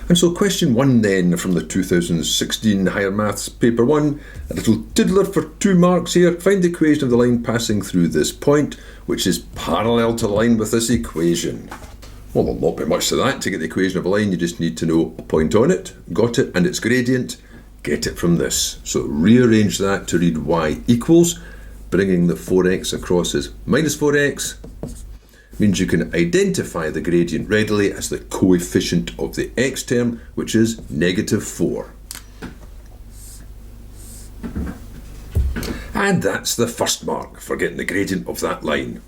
And so question 1 then from the 2016 Higher Maths paper 1, a little diddler for 2 marks here. Find the equation of the line passing through this point, which is parallel to the line with this equation. Well, there'll not be much to that. To get the equation of a line, you just need to know a point on it, got it, and its gradient. Get it from this. So rearrange that to read y equals, bringing the 4x across as minus 4x, means you can identify the gradient readily as the coefficient of the x term, which is negative 4. And that's the first mark for getting the gradient of that line.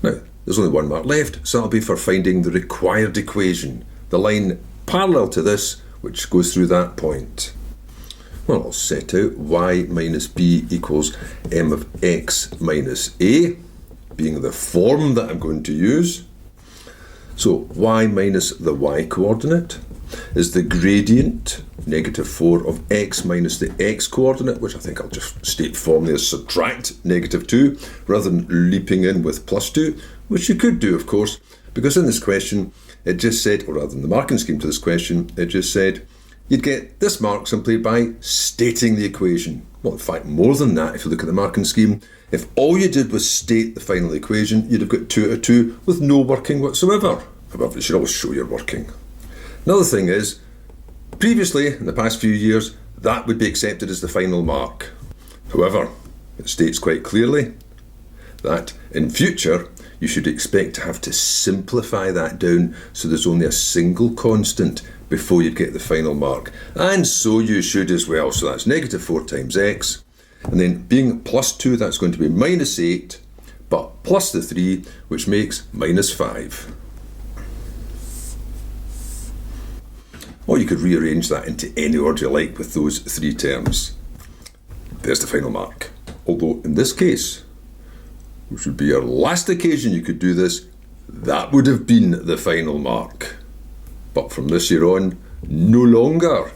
Now, there's only 1 mark left, so that'll be for finding the required equation, the line parallel to this, which goes through that point. Well, I'll set out y minus b equals m of x minus a, being the form that I'm going to use. So y minus the y coordinate is the gradient, negative 4, of x minus the x coordinate, which I think I'll just state formally as subtract negative 2, rather than leaping in with plus 2, which you could do, of course, because in this question it just said, or rather than the marking scheme to this question, it just said you'd get this mark simply by stating the equation. Well, in fact, more than that, if you look at the marking scheme, if all you did was state the final equation, you'd have got 2 out of 2 with no working whatsoever. However, you should always show your working. Another thing is, previously, in the past few years, that would be accepted as the final mark. However, it states quite clearly that in future, you should expect to have to simplify that down so there's only a single constant before you get the final mark. And so you should as well. So that's negative 4 times x. And then being plus 2, that's going to be minus 8, but plus the 3, which makes minus 5. Or you could rearrange that into any order you like with those 3 terms. There's the final mark. Although in this case, which would be your last occasion you could do this, that would have been the final mark. But from this year on, no longer.